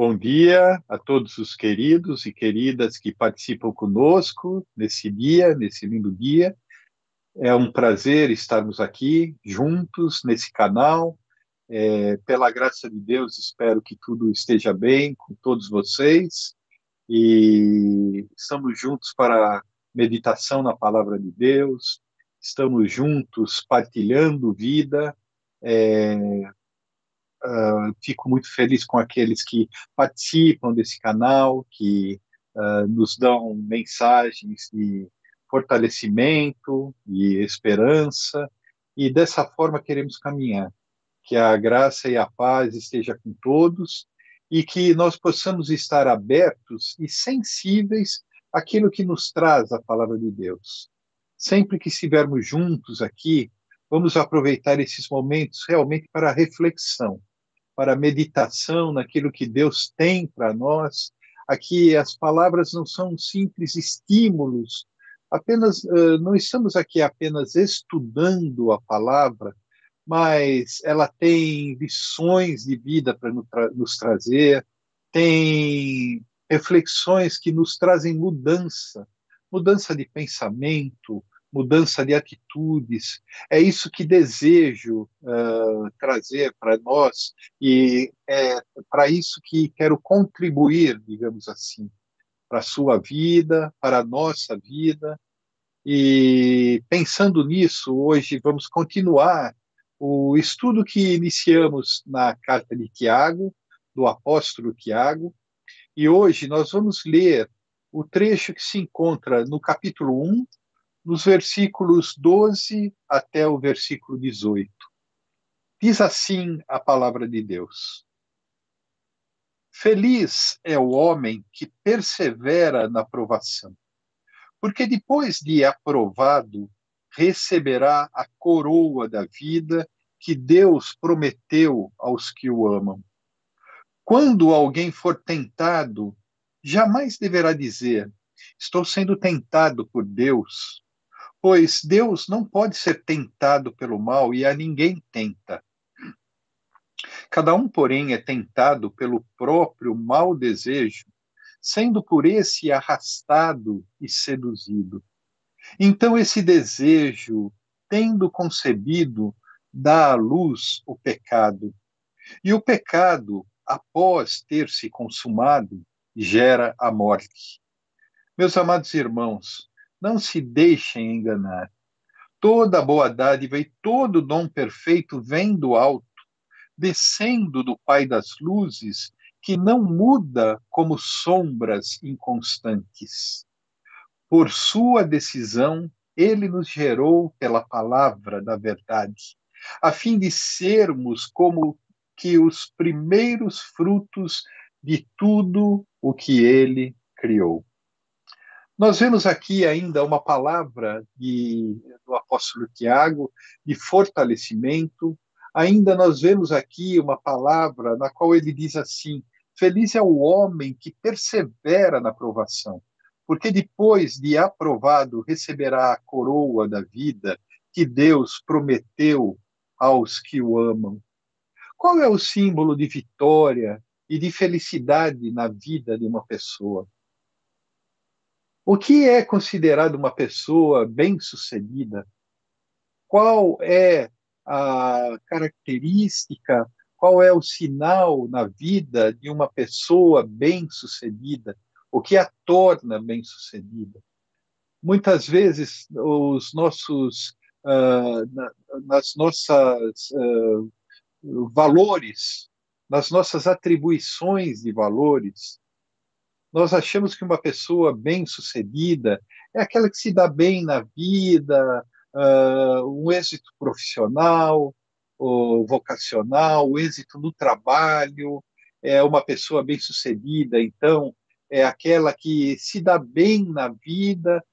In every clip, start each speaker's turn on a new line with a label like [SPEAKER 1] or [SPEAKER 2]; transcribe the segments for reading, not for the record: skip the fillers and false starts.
[SPEAKER 1] Bom dia a todos os queridos e queridas que participam conosco nesse dia, nesse lindo dia. É um prazer estarmos aqui juntos nesse canal. Pela graça de Deus, espero que tudo esteja bem com todos vocês. E estamos juntos para a meditação na palavra de Deus. Estamos juntos partilhando vida. É, Fico muito feliz com aqueles que participam desse canal, que nos dão mensagens de fortalecimento, de esperança, e dessa forma queremos caminhar. Que a graça e a paz esteja com todos e que nós possamos estar abertos e sensíveis àquilo que nos traz a palavra de Deus. Sempre que estivermos juntos aqui, vamos aproveitar esses momentos realmente para a reflexão, para a meditação naquilo que Deus tem para nós. Aqui as palavras não são simples estímulos, apenas não estamos aqui apenas estudando a palavra, mas ela tem lições de vida para nos trazer, tem reflexões que nos trazem mudança, mudança de pensamento, mudança de atitudes. É isso que desejo trazer para nós e é para isso que quero contribuir, digamos assim, para a sua vida, para a nossa vida. E pensando nisso, hoje vamos continuar o estudo que iniciamos na carta de Tiago, do apóstolo Tiago, e hoje nós vamos ler o trecho que se encontra no capítulo 1, nos versículos 12 até o versículo 18. Diz assim a palavra de Deus: Feliz é o homem que persevera na provação, porque depois de aprovado, receberá a coroa da vida que Deus prometeu aos que o amam. Quando alguém for tentado, jamais deverá dizer: Estou sendo tentado por Deus, pois Deus não pode ser tentado pelo mal e a ninguém tenta. Cada um, porém, é tentado pelo próprio mau desejo, sendo por esse arrastado e seduzido. Então, esse desejo, tendo concebido, dá à luz o pecado. E o pecado, após ter se consumado, gera a morte. Meus amados irmãos, não se deixem enganar. Toda boa dádiva e todo dom perfeito vem do alto, descendo do Pai das luzes, que não muda como sombras inconstantes. Por sua decisão, ele nos gerou pela palavra da verdade, a fim de sermos como que os primeiros frutos de tudo o que ele criou. Nós vemos aqui ainda uma palavra do apóstolo Tiago de fortalecimento. Ainda nós vemos aqui uma palavra na qual ele diz assim: Feliz é o homem que persevera na provação, porque depois de aprovado receberá a coroa da vida que Deus prometeu aos que o amam. Qual é o símbolo de vitória e de felicidade na vida de uma pessoa? O que é considerado uma pessoa bem-sucedida? Qual é a característica, qual é o sinal na vida de uma pessoa bem-sucedida? O que a torna bem-sucedida? Muitas vezes, os nossos, nas nossas valores, nas nossas atribuições de valores, nós achamos que uma pessoa bem-sucedida é aquela que se dá bem na vida, um êxito profissional, ou vocacional, o êxito no trabalho, é uma pessoa bem-sucedida, então, é aquela que se dá bem na vida,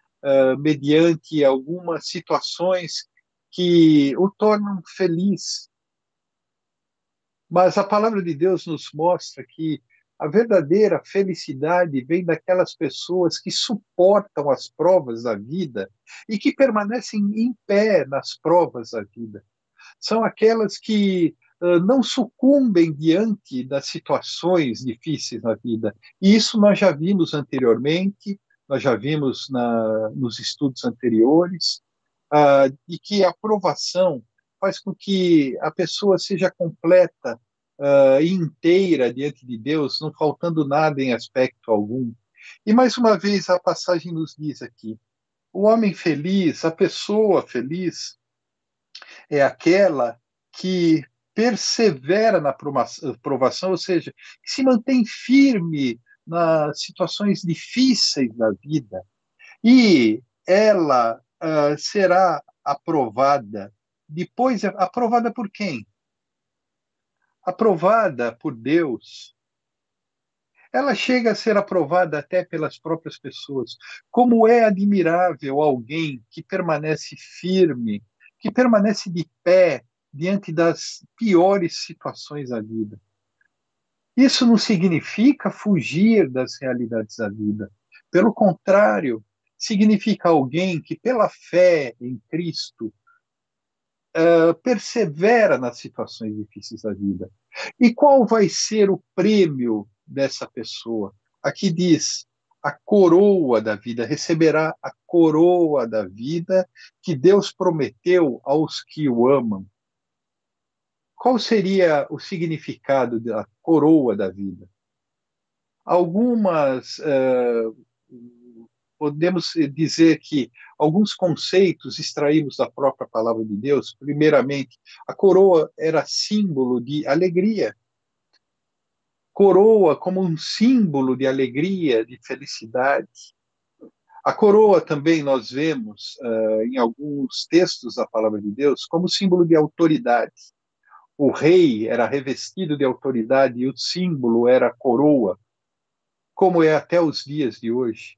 [SPEAKER 1] mediante algumas situações que o tornam feliz. Mas a palavra de Deus nos mostra que a verdadeira felicidade vem daquelas pessoas que suportam as provas da vida e que permanecem em pé nas provas da vida. São aquelas que não sucumbem diante das situações difíceis na vida. E isso nós já vimos anteriormente, nós já vimos nos estudos anteriores, de que a aprovação faz com que a pessoa seja completa e inteira diante de Deus, não faltando nada em aspecto algum. E mais uma vez a passagem nos diz aqui: o homem feliz, a pessoa feliz, é aquela que persevera na provação, ou seja, que se mantém firme nas situações difíceis da vida. E ela será aprovada. Depois, aprovada por quem? Aprovada por Deus. Ela chega a ser aprovada até pelas próprias pessoas. Como é admirável alguém que permanece firme, que permanece de pé diante das piores situações da vida. Isso não significa fugir das realidades da vida. Pelo contrário, significa alguém que, pela fé em Cristo, persevera nas situações difíceis da vida. E qual vai ser o prêmio dessa pessoa? Aqui diz: a coroa da vida, receberá a coroa da vida que Deus prometeu aos que o amam. Qual seria o significado da coroa da vida? Algumas podemos dizer que alguns conceitos extraímos da própria palavra de Deus. Primeiramente, a coroa era símbolo de alegria. Coroa como um símbolo de alegria, de felicidade. A coroa também nós vemos em alguns textos da palavra de Deus como símbolo de autoridade. O rei era revestido de autoridade e o símbolo era a coroa, como é até os dias de hoje.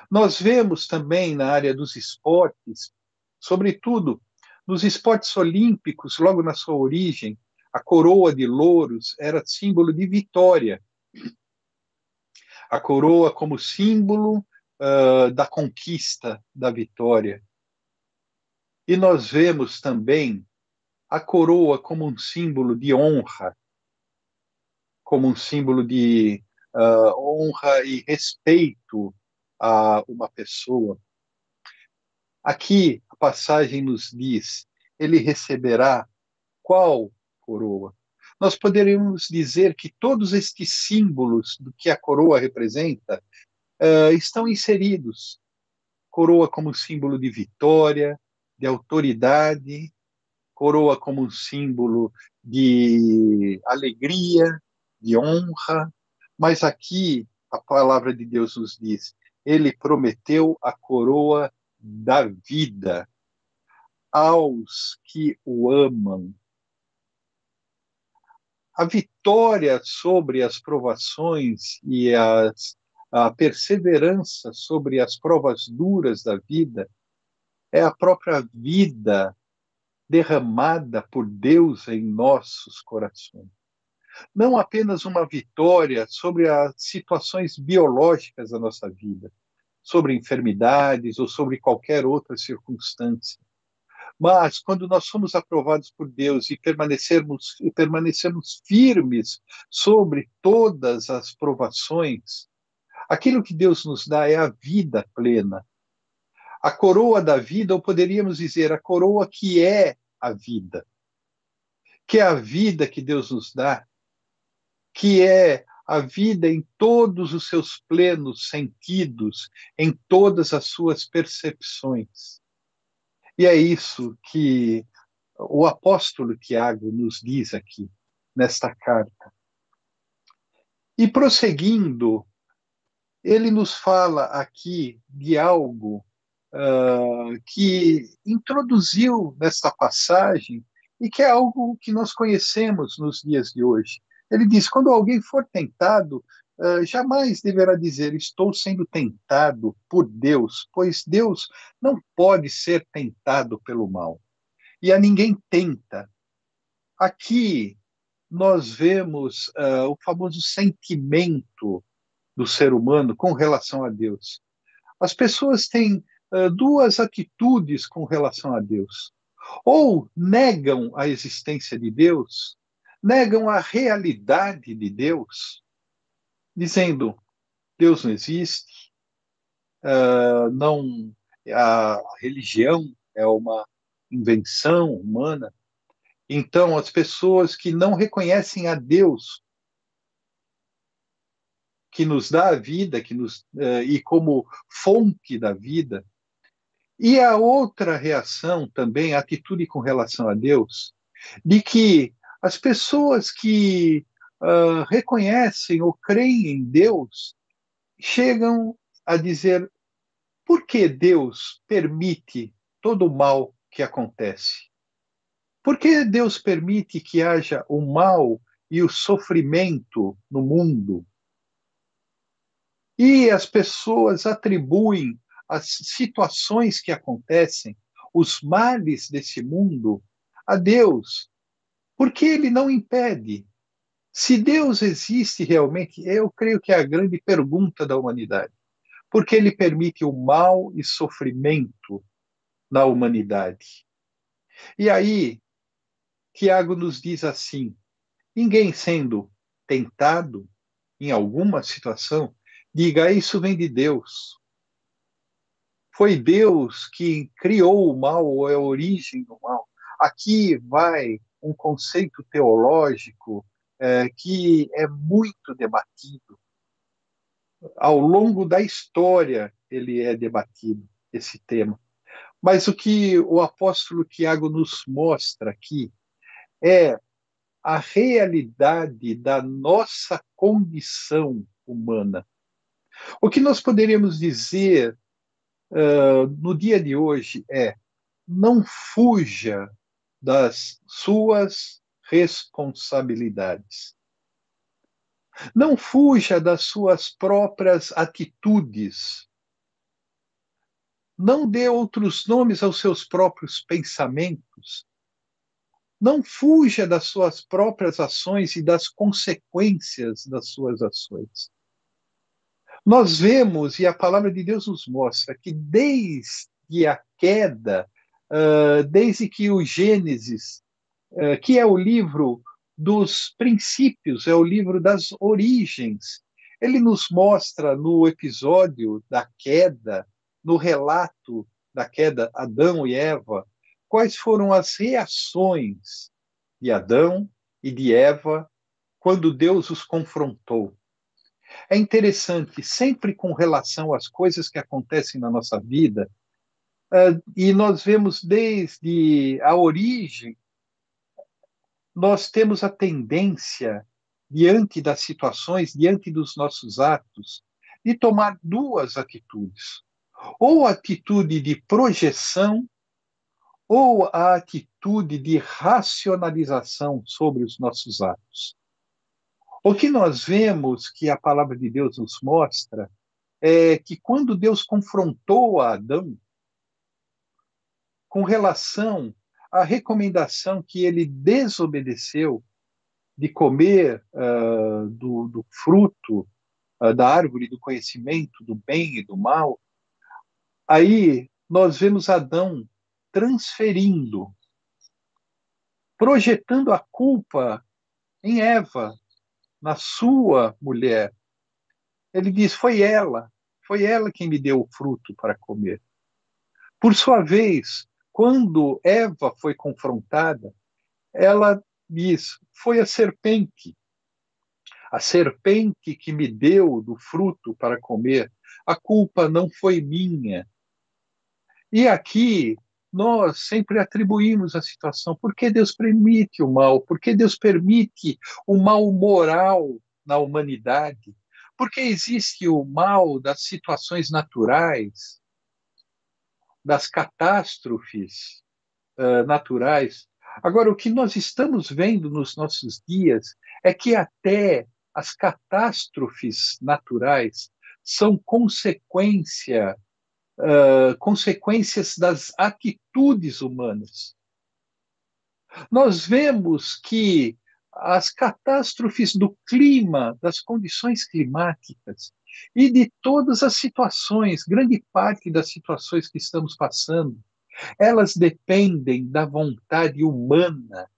[SPEAKER 1] Nós vemos também na área dos esportes, sobretudo nos esportes olímpicos, logo na sua origem, a coroa de louros era símbolo de vitória. A coroa como símbolo da conquista, da vitória. E nós vemos também a coroa como um símbolo de honra, como um símbolo de honra e respeito a uma pessoa. Aqui a passagem nos diz: ele receberá qual coroa? Nós poderíamos dizer que todos estes símbolos do que a coroa representa estão inseridos. Coroa como símbolo de vitória, de autoridade, coroa como um símbolo de alegria, de honra. Mas aqui a palavra de Deus nos diz: ele prometeu a coroa da vida aos que o amam. A vitória sobre as provações e a perseverança sobre as provas duras da vida é a própria vida derramada por Deus em nossos corações. Não apenas uma vitória sobre as situações biológicas da nossa vida, sobre enfermidades ou sobre qualquer outra circunstância, mas quando nós somos aprovados por Deus e permanecemos firmes sobre todas as provações, aquilo que Deus nos dá é a vida plena. A coroa da vida, ou poderíamos dizer, a coroa que é a vida. Que é a vida que Deus nos dá, que é a vida em todos os seus plenos sentidos, em todas as suas percepções. E é isso que o apóstolo Tiago nos diz aqui, nesta carta. E prosseguindo, ele nos fala aqui de algo que introduziu nesta passagem e que é algo que nós conhecemos nos dias de hoje. Ele diz: quando alguém for tentado, jamais deverá dizer, estou sendo tentado por Deus, pois Deus não pode ser tentado pelo mal. E a ninguém tenta. Aqui nós vemos o famoso sentimento do ser humano com relação a Deus. As pessoas têm duas atitudes com relação a Deus. ou negam a existência de Deus, negam a realidade de Deus, dizendo: Deus não existe, não, a religião é uma invenção humana. Então, as pessoas que não reconhecem a Deus, que nos dá a vida, e como fonte da vida, e a outra reação também, a atitude com relação a Deus, de que as pessoas que reconhecem ou creem em Deus chegam a dizer: por que Deus permite todo o mal que acontece? Por que Deus permite que haja o mal e o sofrimento no mundo? E as pessoas atribuem as situações que acontecem, os males desse mundo, a Deus. Por que ele não impede? Se Deus existe realmente, eu creio que é a grande pergunta da humanidade. Por que ele permite o mal e sofrimento na humanidade? E aí, Tiago nos diz assim: ninguém sendo tentado em alguma situação, diga: isso vem de Deus. Foi Deus que criou o mal, ou é a origem do mal. Aqui vai um conceito teológico que é muito debatido. Ao longo da história, ele é debatido, esse tema. Mas o que o apóstolo Tiago nos mostra aqui é a realidade da nossa condição humana. O que nós poderíamos dizer no dia de hoje é: não fuja das suas responsabilidades. Não fuja das suas próprias atitudes. Não dê outros nomes aos seus próprios pensamentos. Não fuja das suas próprias ações e das consequências das suas ações. Nós vemos, e a palavra de Deus nos mostra, que desde a queda, desde que o Gênesis, que é o livro dos princípios, é o livro das origens, ele nos mostra no episódio da queda, no relato da queda, Adão e Eva, quais foram as reações de Adão e de Eva quando Deus os confrontou. É interessante, sempre com relação às coisas que acontecem na nossa vida, e nós vemos desde a origem, nós temos a tendência, diante das situações, diante dos nossos atos, de tomar duas atitudes. Ou a atitude de projeção, ou a atitude de racionalização sobre os nossos atos. O que nós vemos que a palavra de Deus nos mostra é que quando Deus confrontou a Adão com relação à recomendação que ele desobedeceu de comer do fruto da árvore do conhecimento do bem e do mal, aí nós vemos Adão transferindo, projetando a culpa em Eva, na sua mulher. Ele diz: foi ela quem me deu o fruto para comer. Por sua vez, quando Eva foi confrontada, ela diz: foi a serpente que me deu do fruto para comer, a culpa não foi minha. E aqui nós sempre atribuímos a situação: por que Deus permite o mal? Por que Deus permite o mal moral na humanidade? Por que existe o mal das situações naturais, das catástrofes naturais? Agora, o que nós estamos vendo nos nossos dias é que até as catástrofes naturais são consequências das atitudes humanas. Nós vemos que as catástrofes do clima, das condições climáticas e de todas as situações, grande parte das situações que estamos passando, Elas dependem da vontade humana.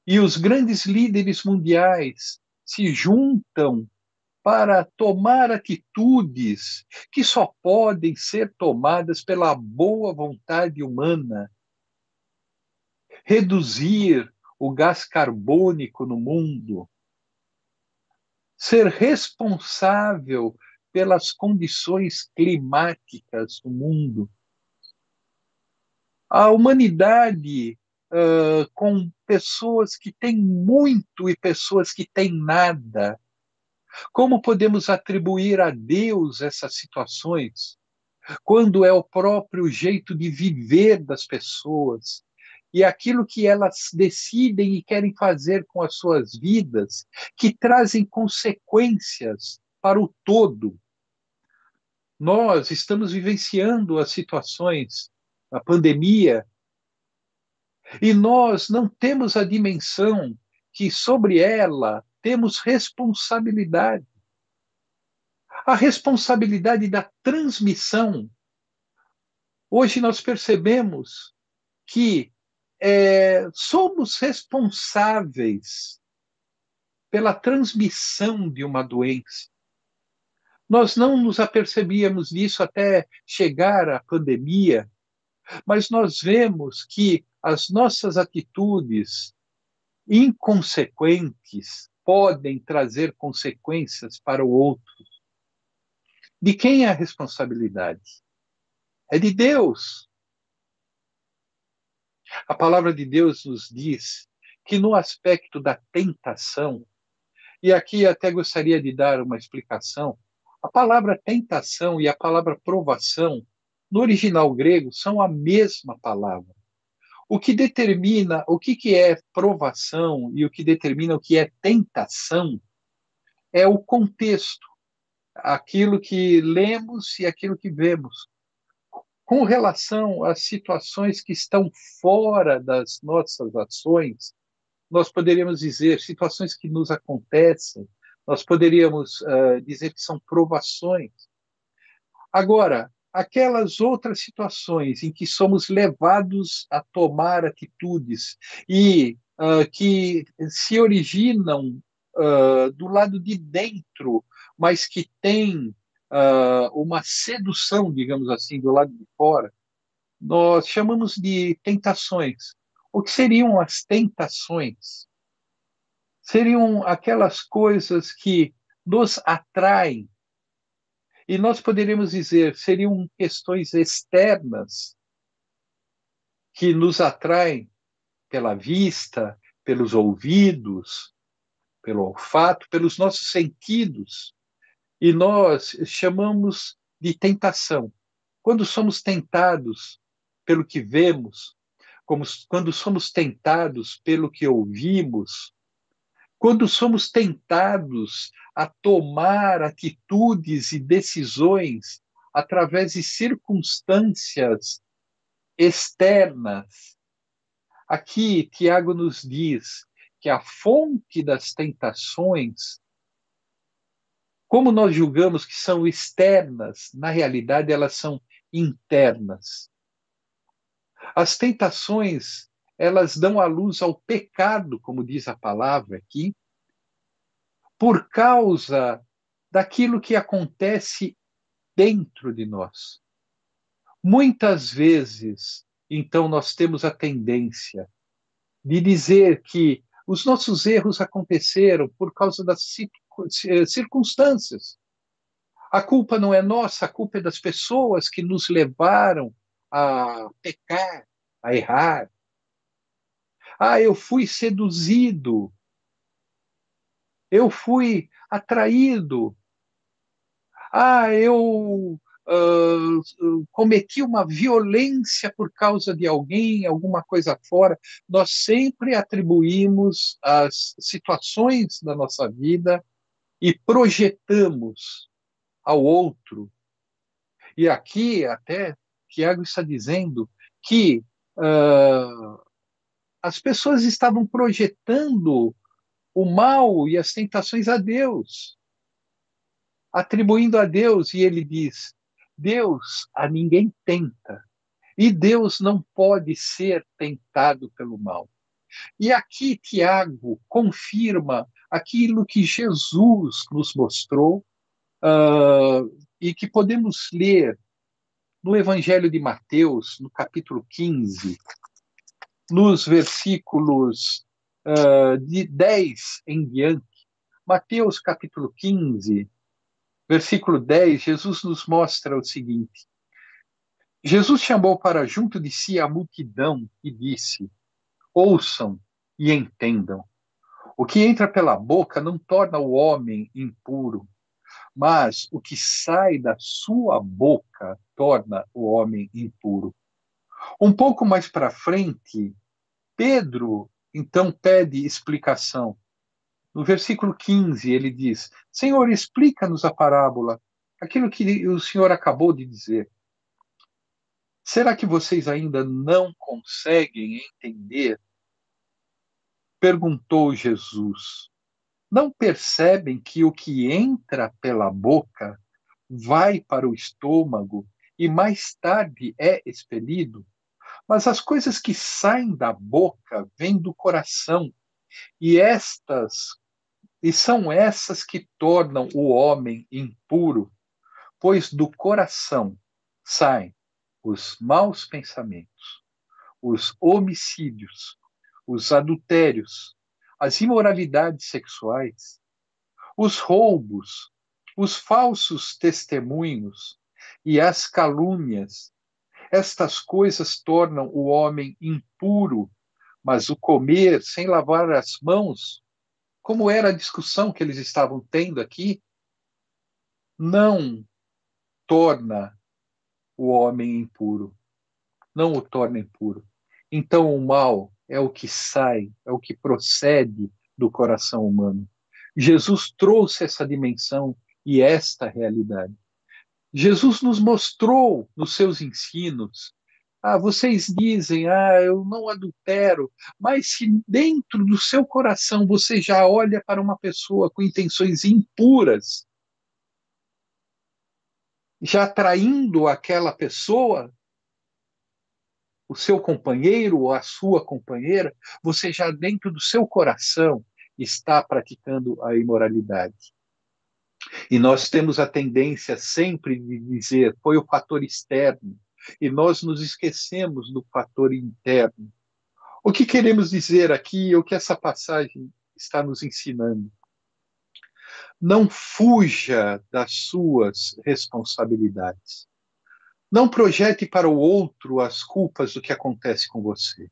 [SPEAKER 1] E os grandes líderes mundiais se juntam para tomar atitudes que só podem ser tomadas pela boa vontade humana. Reduzir o gás carbônico no mundo, ser responsável pelas condições climáticas do mundo. A humanidade, com pessoas que têm muito e pessoas que têm nada. Como podemos atribuir a Deus essas situações, quando é o próprio jeito de viver das pessoas e aquilo que elas decidem e querem fazer com as suas vidas, que trazem consequências para o todo? Nós estamos vivenciando as situações, a pandemia, e nós não temos a dimensão que sobre ela temos responsabilidade. A responsabilidade da transmissão. Hoje nós percebemos que somos responsáveis pela transmissão de uma doença. Nós não nos apercebíamos disso até chegar à pandemia, mas nós vemos que as nossas atitudes inconsequentes podem trazer consequências para o outro. De quem é a responsabilidade? É de Deus. A palavra de Deus nos diz que no aspecto da tentação, e aqui até gostaria de dar uma explicação, a palavra tentação e a palavra provação, no original grego, são a mesma palavra. O que determina o que é provação e o que determina o que é tentação é o contexto, aquilo que lemos e aquilo que vemos. Com relação às situações que estão fora das nossas ações, nós poderíamos dizer situações que nos acontecem, nós poderíamos dizer que são provações. Agora, aquelas outras situações em que somos levados a tomar atitudes e que se originam do lado de dentro, mas que têm uma sedução, digamos assim, do lado de fora, nós chamamos de tentações. O que seriam as tentações? Seriam aquelas coisas que nos atraem, e nós poderíamos dizer, seriam questões externas que nos atraem pela vista, pelos ouvidos, pelo olfato, pelos nossos sentidos. E nós chamamos de tentação. Quando somos tentados pelo que vemos, quando somos tentados pelo que ouvimos, quando somos tentados a tomar atitudes e decisões através de circunstâncias externas. Aqui, Tiago nos diz que a fonte das tentações, como nós julgamos que são externas, na realidade elas são internas. As tentações, elas dão à luz ao pecado, como diz a palavra aqui, por causa daquilo que acontece dentro de nós. Muitas vezes, então, nós temos a tendência de dizer que os nossos erros aconteceram por causa das circunstâncias. A culpa não é nossa, a culpa é das pessoas que nos levaram a pecar, a errar. Ah, eu fui seduzido, eu fui atraído. Ah, eu cometi uma violência por causa de alguém, alguma coisa fora. Nós sempre atribuímos as situações da nossa vida e projetamos ao outro. E aqui até Tiago está dizendo que as pessoas estavam projetando o mal e as tentações a Deus, atribuindo a Deus, e ele diz: Deus a ninguém tenta, E Deus não pode ser tentado pelo mal. E aqui Tiago confirma aquilo que Jesus nos mostrou, e que podemos ler no Evangelho de Mateus, no capítulo 15, nos versículos de 10 em diante. Mateus, capítulo 15, versículo 10, Jesus nos mostra o seguinte: Jesus chamou para junto de si a multidão e disse: ouçam e entendam. O que entra pela boca não torna o homem impuro, mas o que sai da sua boca torna o homem impuro. Um pouco mais para frente, Pedro então pede explicação. No versículo 15, ele diz: Senhor, explica-nos a parábola, aquilo que o Senhor acabou de dizer. Será que vocês ainda não conseguem entender? Perguntou Jesus. Não percebem que o que entra pela boca vai para o estômago e mais tarde é expelido? Mas as coisas que saem da boca vêm do coração, e são essas que tornam o homem impuro, pois do coração saem os maus pensamentos, os homicídios, os adultérios, as imoralidades sexuais, os roubos, os falsos testemunhos e as calúnias. Estas coisas tornam o homem impuro, mas o comer sem lavar as mãos, como era a discussão que eles estavam tendo aqui, não torna o homem impuro, não o torna impuro. Então o mal é o que sai, é o que procede do coração humano. Jesus trouxe essa dimensão e esta realidade. Jesus nos mostrou nos seus ensinos. Vocês dizem, eu não adultero, mas se dentro do seu coração você já olha para uma pessoa com intenções impuras, já traindo aquela pessoa, o seu companheiro ou a sua companheira, você já dentro do seu coração está praticando a imoralidade. E nós temos a tendência sempre de dizer, foi o fator externo, e nós nos esquecemos do fator interno. O que queremos dizer aqui, o que essa passagem está nos ensinando? Não fuja das suas responsabilidades. Não projete para o outro as culpas do que acontece com você.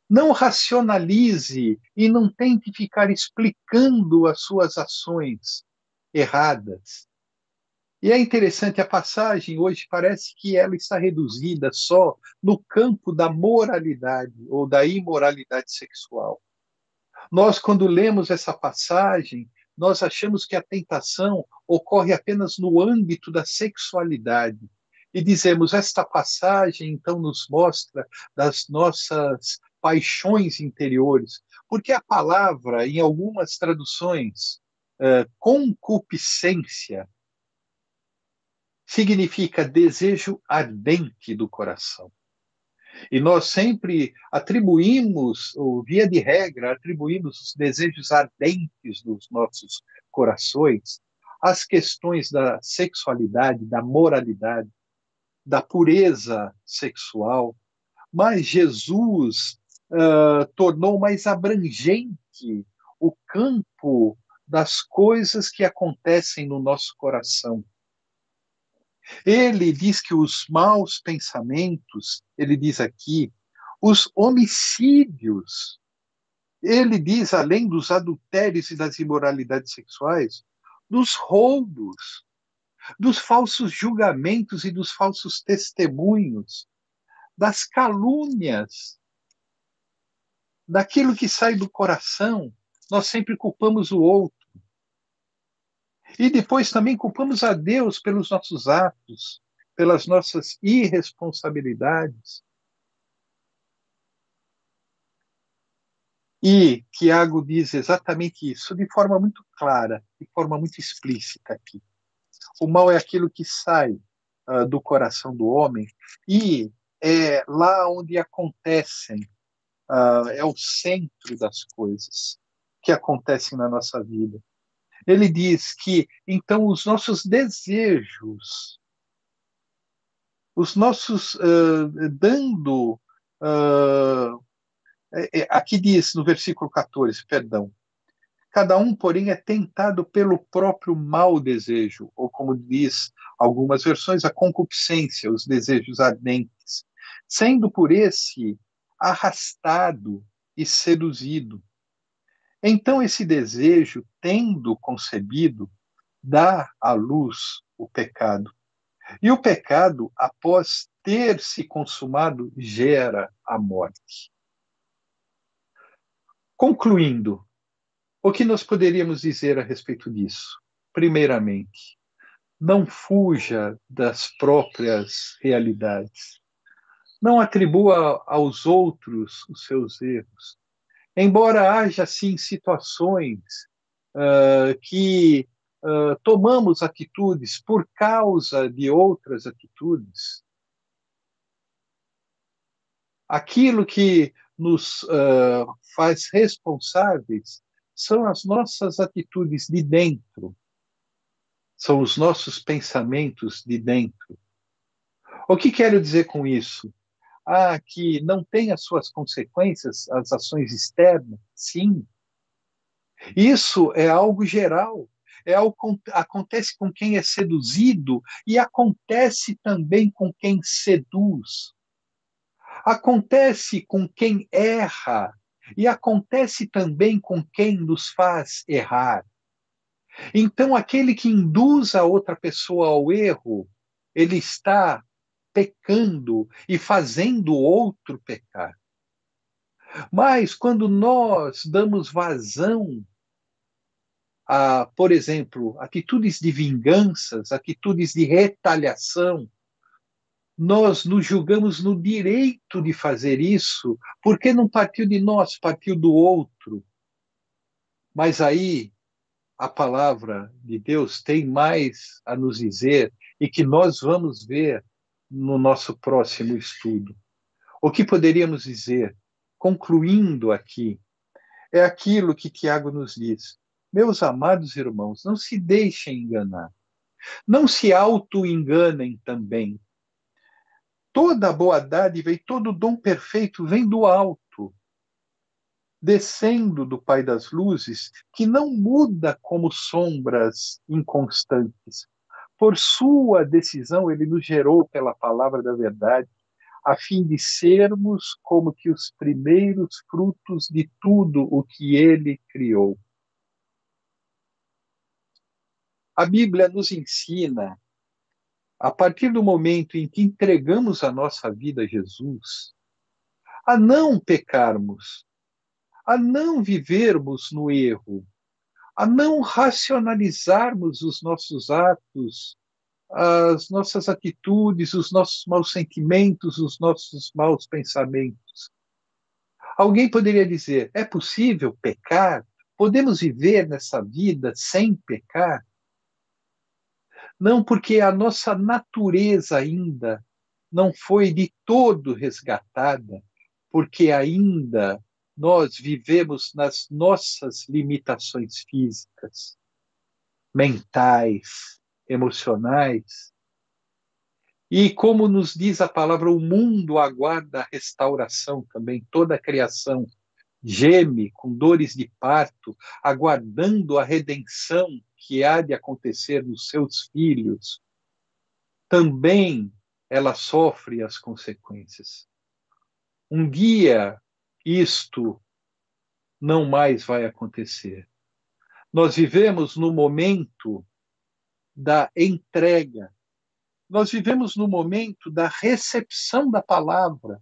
[SPEAKER 1] Não racionalize e não tente ficar explicando as suas ações erradas. E é interessante, a passagem hoje parece que ela está reduzida só no campo da moralidade ou da imoralidade sexual. Nós, quando lemos essa passagem, nós achamos que a tentação ocorre apenas no âmbito da sexualidade. E dizemos, esta passagem então nos mostra das nossas paixões interiores, porque a palavra, em algumas traduções, concupiscência, significa desejo ardente do coração. E nós sempre atribuímos, ou via de regra, atribuímos os desejos ardentes dos nossos corações às questões da sexualidade, da moralidade, da pureza sexual. Mas Jesus tornou mais abrangente o campo das coisas que acontecem no nosso coração. Ele diz que os maus pensamentos, ele diz aqui, os homicídios, ele diz, além dos adultérios e das imoralidades sexuais, dos roubos, dos falsos julgamentos e dos falsos testemunhos, das calúnias, daquilo que sai do coração. Nós sempre culpamos o outro. E depois também culpamos a Deus pelos nossos atos, pelas nossas irresponsabilidades. E Tiago diz exatamente isso, de forma muito clara, de forma muito explícita aqui. O mal é aquilo que sai do coração do homem, e é lá onde acontecem, é o centro das coisas que acontecem na nossa vida. Ele diz que, então, os nossos desejos, os nossos, dando, aqui diz no versículo 14, perdão, cada um, porém, é tentado pelo próprio mau desejo, ou como diz algumas versões, a concupiscência, os desejos ardentes, sendo por esse arrastado e seduzido. Então, esse desejo, tendo concebido, dá à luz o pecado. E o pecado, após ter se consumado, gera a morte. Concluindo, o que nós poderíamos dizer a respeito disso? Primeiramente, não fuja das próprias realidades. Não atribua aos outros os seus erros. Embora haja, sim, situações que tomamos atitudes por causa de outras atitudes, aquilo que nos faz responsáveis são as nossas atitudes de dentro, são os nossos pensamentos de dentro. O que quero dizer com isso? Que não tem as suas consequências as ações externas? Sim. Isso é algo geral. É algo que acontece com quem é seduzido e acontece também com quem seduz. Acontece com quem erra e acontece também com quem nos faz errar. Então, aquele que induz a outra pessoa ao erro, ele está pecando e fazendo o outro pecar. Mas quando nós damos vazão a, por exemplo, atitudes de vinganças, atitudes de retaliação, nós nos julgamos no direito de fazer isso, porque não partiu de nós, partiu do outro. Mas aí a palavra de Deus tem mais a nos dizer e que nós vamos ver no nosso próximo estudo. O que poderíamos dizer, concluindo aqui, é aquilo que Tiago nos diz. Meus amados irmãos, não se deixem enganar. Não se auto-enganem também. Toda boa dádiva e todo dom perfeito vem do alto, descendo do Pai das Luzes, que não muda como sombras inconstantes. Por sua decisão, ele nos gerou pela palavra da verdade, a fim de sermos como que os primeiros frutos de tudo o que ele criou. A Bíblia nos ensina, a partir do momento em que entregamos a nossa vida a Jesus, a não pecarmos, a não vivermos no erro, a não racionalizarmos os nossos atos, as nossas atitudes, os nossos maus sentimentos, os nossos maus pensamentos. Alguém poderia dizer: é possível pecar? Podemos viver nessa vida sem pecar? Não, porque a nossa natureza ainda não foi de todo resgatada, porque ainda nós vivemos nas nossas limitações físicas, mentais, emocionais. E como nos diz a palavra, o mundo aguarda a restauração também, toda a criação geme com dores de parto, aguardando a redenção que há de acontecer nos seus filhos. Também ela sofre as consequências. Um dia isto não mais vai acontecer. Nós vivemos no momento da entrega, nós vivemos no momento da recepção da palavra,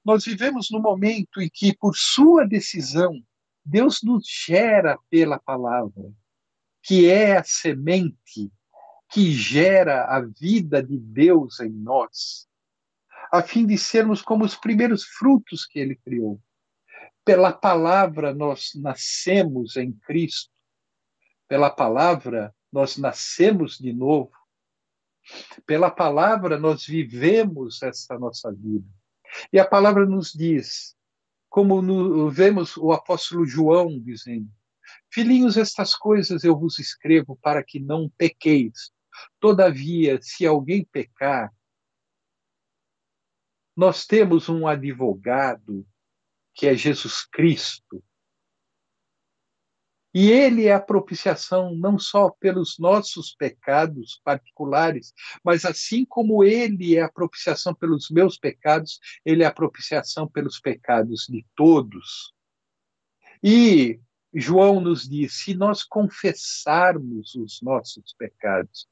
[SPEAKER 1] nós vivemos no momento em que, por sua decisão, Deus nos gera pela palavra, que é a semente que gera a vida de Deus em nós, a fim de sermos como os primeiros frutos que ele criou. Pela palavra nós nascemos em Cristo, pela palavra nós nascemos de novo. Pela palavra nós vivemos essa nossa vida. E a palavra nos diz, como vemos o apóstolo João dizendo: filhinhos, estas coisas eu vos escrevo para que não pequeis. Todavia, se alguém pecar, nós temos um advogado, que é Jesus Cristo. E ele é a propiciação não só pelos nossos pecados particulares, mas assim como ele é a propiciação pelos meus pecados, ele é a propiciação pelos pecados de todos. E João nos diz: se nós confessarmos os nossos pecados,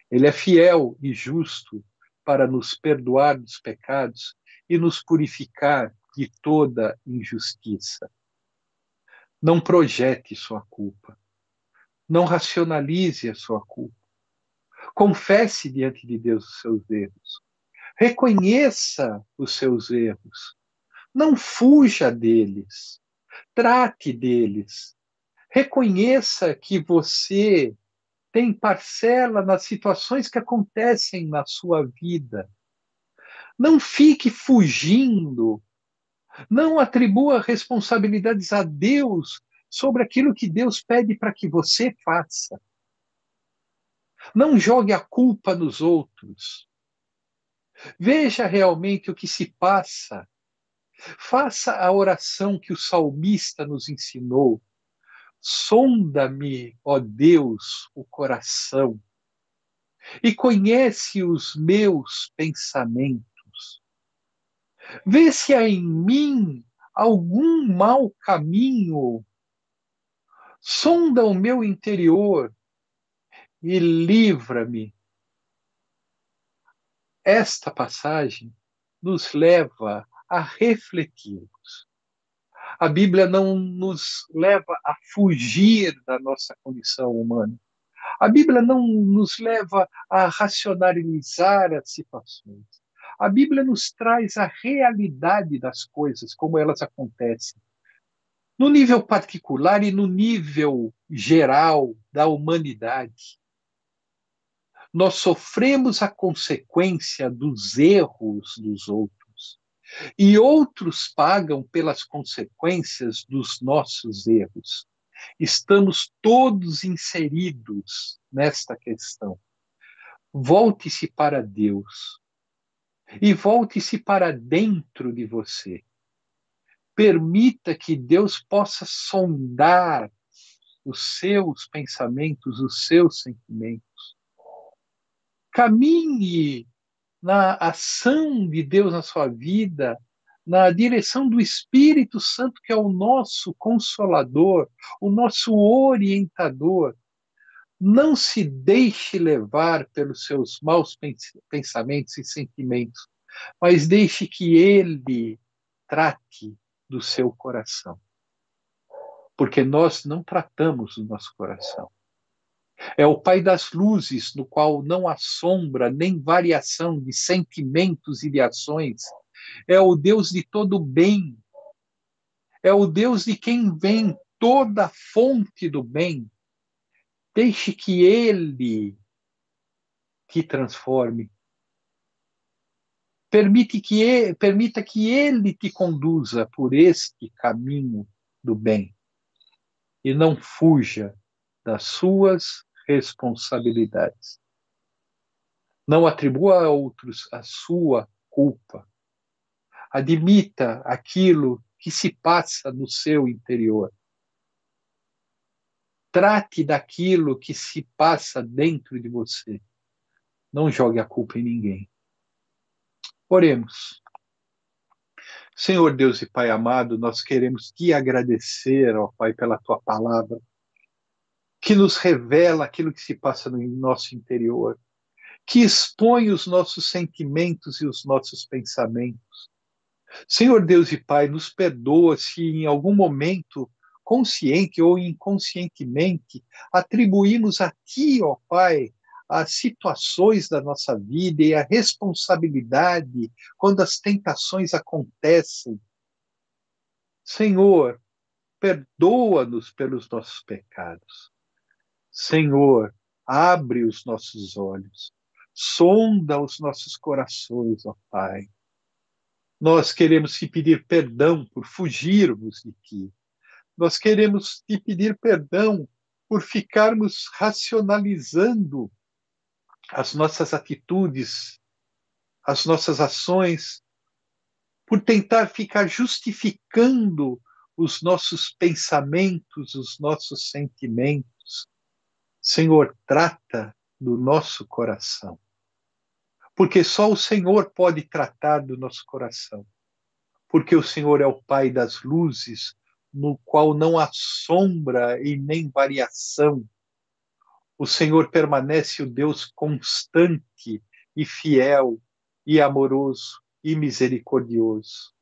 [SPEAKER 1] ele é fiel e justo para nos perdoar dos pecados e nos purificar de toda injustiça. Não projete sua culpa. Não racionalize a sua culpa. Confesse diante de Deus os seus erros. Reconheça os seus erros. Não fuja deles. Trate deles. Reconheça que você tem parcela nas situações que acontecem na sua vida. Não fique fugindo. Não atribua responsabilidades a Deus sobre aquilo que Deus pede para que você faça. Não jogue a culpa nos outros. Veja realmente o que se passa. Faça a oração que o salmista nos ensinou. Sonda-me, ó Deus, o coração, e conhece os meus pensamentos. Vê se há em mim algum mau caminho. Sonda o meu interior e livra-me. Esta passagem nos leva a refletirmos. A Bíblia não nos leva a fugir da nossa condição humana. A Bíblia não nos leva a racionalizar as situações. A Bíblia nos traz a realidade das coisas, como elas acontecem, no nível particular e no nível geral da humanidade. Nós sofremos a consequência dos erros dos outros, e outros pagam pelas consequências dos nossos erros. Estamos todos inseridos nesta questão. Volte-se para Deus e volte-se para dentro de você. Permita que Deus possa sondar os seus pensamentos, os seus sentimentos. Caminhe na ação de Deus na sua vida, na direção do Espírito Santo, que é o nosso consolador, o nosso orientador. Não se deixe levar pelos seus maus pensamentos e sentimentos, mas deixe que ele trate do seu coração. Porque nós não tratamos do nosso coração. É o Pai das luzes, no qual não há sombra nem variação de sentimentos e de ações. É o Deus de todo bem. É o Deus de quem vem toda a fonte do bem. Deixe que ele te transforme. Permita que ele te conduza por este caminho do bem. E não fuja das suas responsabilidades. Não atribua a outros a sua culpa. Admita aquilo que se passa no seu interior. Trate daquilo que se passa dentro de você. Não jogue a culpa em ninguém. Oremos. Senhor Deus e Pai amado, nós queremos te agradecer, ó Pai, pela tua palavra, que nos revela aquilo que se passa no nosso interior, que expõe os nossos sentimentos e os nossos pensamentos. Senhor Deus e Pai, nos perdoa se em algum momento, consciente ou inconscientemente, atribuímos a Ti, ó Pai, as situações da nossa vida e a responsabilidade quando as tentações acontecem. Senhor, perdoa-nos pelos nossos pecados. Senhor, abre os nossos olhos. Sonda os nossos corações, ó Pai. Nós queremos te pedir perdão por fugirmos de ti. Nós queremos te pedir perdão por ficarmos racionalizando as nossas atitudes, as nossas ações, por tentar ficar justificando os nossos pensamentos, os nossos sentimentos. Senhor, trata do nosso coração. Porque só o Senhor pode tratar do nosso coração. Porque o Senhor é o Pai das luzes, no qual não há sombra e nem variação. O Senhor permanece o Deus constante e fiel e amoroso e misericordioso.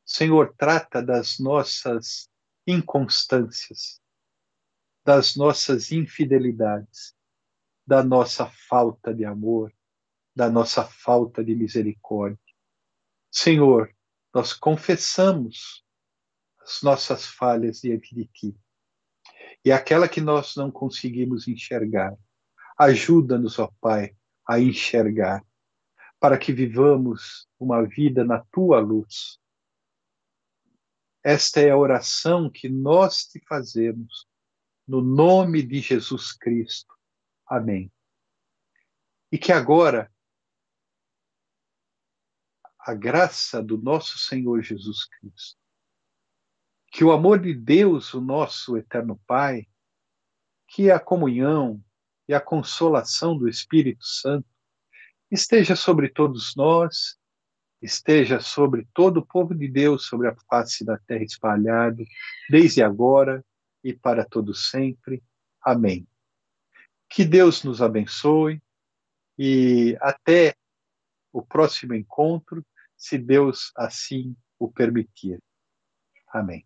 [SPEAKER 1] Senhor, trata das nossas inconstâncias, das nossas infidelidades, da nossa falta de amor, da nossa falta de misericórdia. Senhor, nós confessamos as nossas falhas diante de Ti. E aquela que nós não conseguimos enxergar, ajuda-nos, ó Pai, a enxergar, para que vivamos uma vida na Tua luz. Esta é a oração que nós te fazemos, no nome de Jesus Cristo. Amém. E que agora a graça do nosso Senhor Jesus Cristo, que o amor de Deus, o nosso eterno Pai, que a comunhão e a consolação do Espírito Santo esteja sobre todos nós, esteja sobre todo o povo de Deus, sobre a face da terra espalhado, desde agora e para todo sempre. Amém. Que Deus nos abençoe e até o próximo encontro, se Deus assim o permitir. Amém.